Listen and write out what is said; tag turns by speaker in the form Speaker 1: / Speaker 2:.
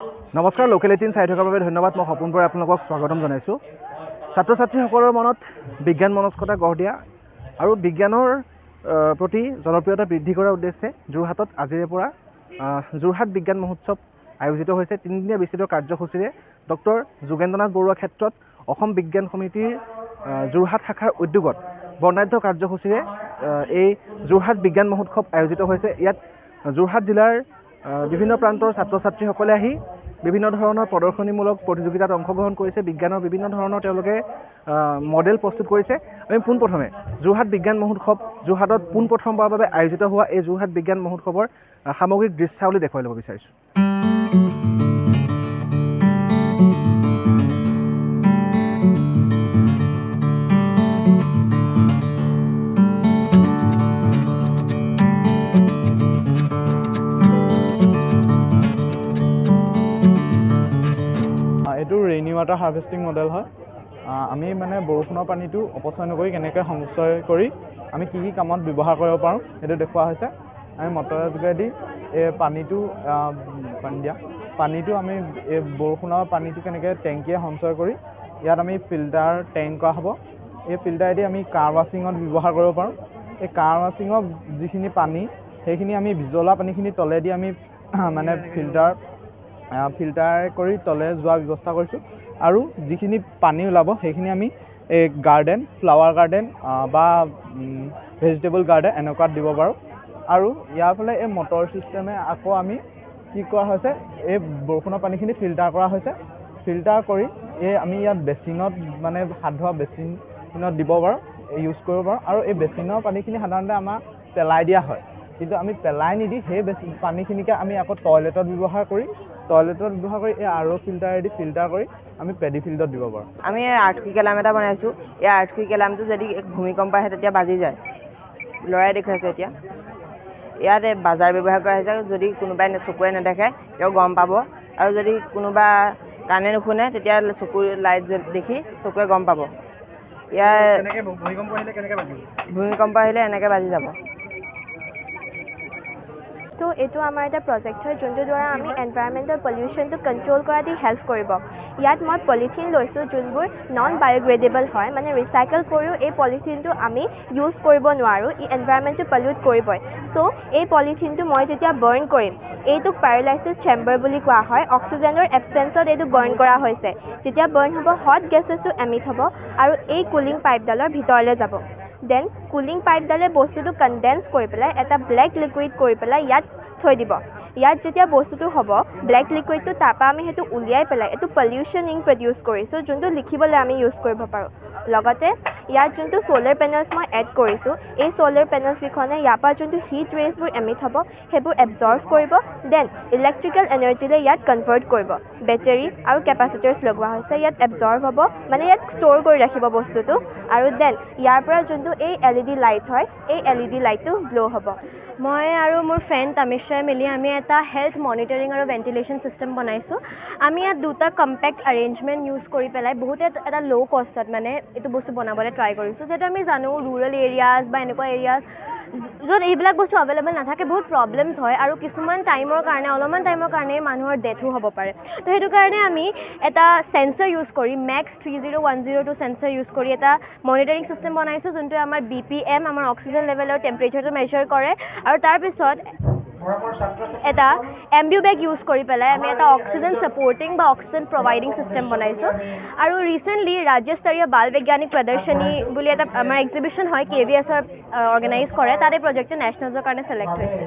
Speaker 1: নমস্কাৰ লোকেল 18 চাই থকাৰ বাবে ধন্যবাদ মই সপোন বৰাই আপোনালোকক স্বাগতম জনাইছোঁ ছাত্ৰ ছাত্ৰীসকলৰ মনত বিজ্ঞান মনস্কতা গঢ় দিয়া আৰু বিজ্ঞানৰ প্ৰতি জনপ্ৰিয়তা বৃদ্ধি কৰাৰ উদ্দেশ্যে যোৰহাটত আজিৰে পৰা যোৰহাট বিজ্ঞান মহোৎসৱ আয়োজিত হৈছে তিনিদিনীয়া বিস্তৃত কাৰ্যসূচীৰে ডক্টৰ যোগেন্দ্ৰনাথ বৰুৱা ক্ষেত্ৰত অসম বিজ্ঞান সমিতিৰ যোৰহাট শাখাৰ উদ্যোগত বৰ্ণাঢ্য কাৰ্যসূচীৰে এই যোৰহাট বিজ্ঞান মহোৎসৱ আয়োজিত হৈছে ইয়াত যোৰহাট জিলাৰ বিভিন্ন প্ৰান্তৰ ছাত্ৰ ছাত্ৰীসকলে আহি বিভিন্ন ধৰণৰ প্ৰদৰ্শনীমূলক প্ৰতিযোগিতাত অংশগ্ৰহণ কৰিছে বিজ্ঞানৰ বিভিন্ন ধৰণৰ তেওঁলোকে মডেল প্ৰস্তুত কৰিছে আমি পোনপ্ৰথমে যোৰহাট বিজ্ঞান মহোৎসৱ যোৰহাটত পোনপ্ৰথমবাৰৰ বাবে আয়োজিত হোৱা এই যোৰহাট বিজ্ঞান মহোৎসৱৰ সামগ্ৰিক দৃশ্যাৱলী দেখুৱাই ল'ব বিচাৰিছোঁ
Speaker 2: এইটো ৰেইনি ৱাটাৰ হাৰ্ভেষ্টিং মডেল হয় আমি মানে বৰষুণৰ পানীটো অপচয় নকৰি কেনেকৈ সঞ্চয় কৰি আমি কি কি কামত ব্যৱহাৰ কৰিব পাৰোঁ সেইটো দেখুওৱা হৈছে আমি মটৰৰ যোগেদি এই পানীটো আমি এই বৰষুণৰ পানীটো কেনেকৈ টেংকিয়ে সঞ্চয় কৰি ইয়াত আমি ফিল্টাৰ টেংক কৰা হ'ব এই ফিল্টাৰেদি আমি কাৰ ৱাশ্বিঙত ব্যৱহাৰ কৰিব পাৰোঁ এই কাৰ ৱাশ্বিঙৰ যিখিনি পানী সেইখিনি আমি জ্বলা পানীখিনি তলেদি আমি মানে ফিল্টাৰ কৰি তলে যোৱা ব্যৱস্থা কৰিছোঁ আৰু যিখিনি পানী ওলাব সেইখিনি আমি এই গাৰ্ডেন ফ্লাৱাৰ গাৰ্ডেন বা ভেজিটেবল গাৰ্ডেন এনেকুৱাত দিব পাৰোঁ আৰু ইয়াৰ ফালে এই মটৰ ছিষ্টেমে আকৌ আমি কি কৰা হৈছে এই বৰষুণৰ পানীখিনি ফিল্টাৰ কৰা হৈছে ফিল্টাৰ কৰি এই আমি ইয়াত বেচিনত মানে হাত ধোৱা বেচিনত দিব পাৰোঁ ইউজ কৰিব পাৰোঁ আৰু এই বেচিনৰ পানীখিনি সাধাৰণতে আমাৰ পেলাই দিয়া হয় কিন্তু আমি পেলাই নিদি সেই পানীখিনিকে আমি আকৌ টয়লেটত ব্যৱহাৰ কৰি এই আৰ অ' ফিল্টাৰেদি ফিল্টাৰ কৰি আমি পেডি ফিল্ডত দিব পাৰোঁ
Speaker 3: আমি আৰ্থকুইক এলাৰ্ম এটা বনাইছোঁ এই আৰ্থকুইক এলাৰ্মটো যদি ভূমিকম্প আহে তেতিয়া বাজি যায় ল'ৰাই দেখুৱাইছে এতিয়া ইয়াত বাজাৰ ব্যৱহাৰ কৰা হৈছে যদি কোনোবাই চকুৱে নেদেখে তেওঁ গম পাব আৰু যদি কোনোবা কাণে নুশুনে তেতিয়া চকুৰ লাইট দেখি চকুৱে গম পাব ইয়াৰ ভূমিকম্প আহিলে এনেকৈ বাজি যাব
Speaker 4: তো এইটো আমাৰ এটা প্ৰজেক্ট হয় যোনটোৰ দ্বাৰা আমি এনভাইৰমেণ্টেল পলিউশ্যনটো কণ্ট্ৰল কৰাত হেল্প কৰিব ইয়াত মই পলিথিন লৈছোঁ যোনবোৰ নন বায়'গ্ৰেডেবল হয় মানে ৰিচাইকেল কৰিও এই পলিথিনটো আমি ইউজ কৰিব নোৱাৰোঁ ই এনভাইৰমেণ্টটো পলিউট কৰিবই চ' এই পলিথিনটো মই যেতিয়া বাৰ্ণ কৰিম এইটোক পেৰালাইচিছ চেম্বাৰ বুলি কোৱা হয় অক্সিজেনৰ এবচেঞ্চত এইটো বাৰ্ণ কৰা হৈছে যেতিয়া বাৰ্ণ হ'ব হট গেছেছটো এমিট হ'ব আৰু এই কুলিং পাইপডালৰ ভিতৰলৈ যাব দেন কুলিং পাইপডালে বস্তুটো কনডেন্স কৰি পেলাই এটা ব্লেক লিকুইড কৰি পেলাই ইয়াত থৈ দিব ইয়াত যেতিয়া বস্তুটো হ'ব ব্লেক লিকুইডটো তাৰপৰা আমি সেইটো উলিয়াই পেলাই এইটো পলিউশ্যন ইংক প্ৰডিউচ কৰিছোঁ যোনটো লিখিবলৈ আমি ইউজ কৰিব পাৰোঁ লগতে ইয়াত যোনটো ছ'লাৰ পেনেলছ মই এড কৰিছোঁ এই ছ'লাৰ পেনেলছকেইখনে ইয়াৰ পৰা যোনটো হিট ৰেজবোৰ এমিট হ'ব সেইবোৰ এবজৰ্ভ কৰিব দেন ইলেক্ট্ৰিকেল এনাৰ্জিলৈ ইয়াত কনভাৰ্ট কৰিব বেটেৰী আৰু কেপাচিটাৰ্ছ লগোৱা হৈছে ইয়াত এবজৰ্ভ হ'ব মানে ইয়াত ষ্ট'ৰ কৰি ৰাখিব বস্তুটো আৰু দেন ইয়াৰ পৰা যোনটো এই LED লাইট হয় এই LED লাইটটো গ্ল' হ'ব মই আৰু মোৰ ফ্ৰেণ্ড তামিশ্ৰাই মিলি আমি এটা হেল্থ মনিটৰিং আৰু ভেণ্টিলেশ্যন ছিষ্টেম বনাইছোঁ আমি ইয়াত দুটা কম্পেক্ট এৰেঞ্জমেণ্ট ইউজ কৰি পেলাই বহুতে এটা ল' কষ্টত মানে এইটো বস্তু বনাবলৈ ট্ৰাই কৰিছোঁ যিহেতু আমি জানো ৰুৰেল এৰিয়াজ বা এনেকুৱা এৰিয়াজ য'ত এইবিলাক বস্তু এভেইলেবল নাথাকে বহুত প্ৰব্লেমছ হয় আৰু কিছুমান অলপমান টাইমৰ কাৰণে মানুহৰ ডেথো হ'ব পাৰে তো সেইটো কাৰণে আমি এটা চেঞ্চৰ ইউজ কৰি মেক্স 30102 চেঞ্চৰ ইউজ কৰি এটা মনিটৰিং ছিষ্টেম বনাইছোঁ যোনটোৱে আমাৰ BPM আমাৰ অক্সিজেন লেভেলৰ টেম্পাৰেচাৰটো মেজাৰ কৰে আৰু তাৰপিছত এটা এম্বিউ বেগ ইউজ কৰি পেলাই আমি এটা অক্সিজেন ছাপৰ্টিং বা অক্সিজেন প্ৰভাইডিং ছিষ্টেম বনাইছোঁ আৰু ৰিচেণ্টলি ৰাজ্যস্তৰীয় বাল বৈজ্ঞানিক প্ৰদৰ্শনী বুলি এটা আমাৰ এক্সিবিশ্যন হয় KVSৰ অৰ্গেনাইজ কৰে তাত এই প্ৰজেক্টটো নেশ্যনেলছৰ কাৰণে ছিলেক্ট হৈছে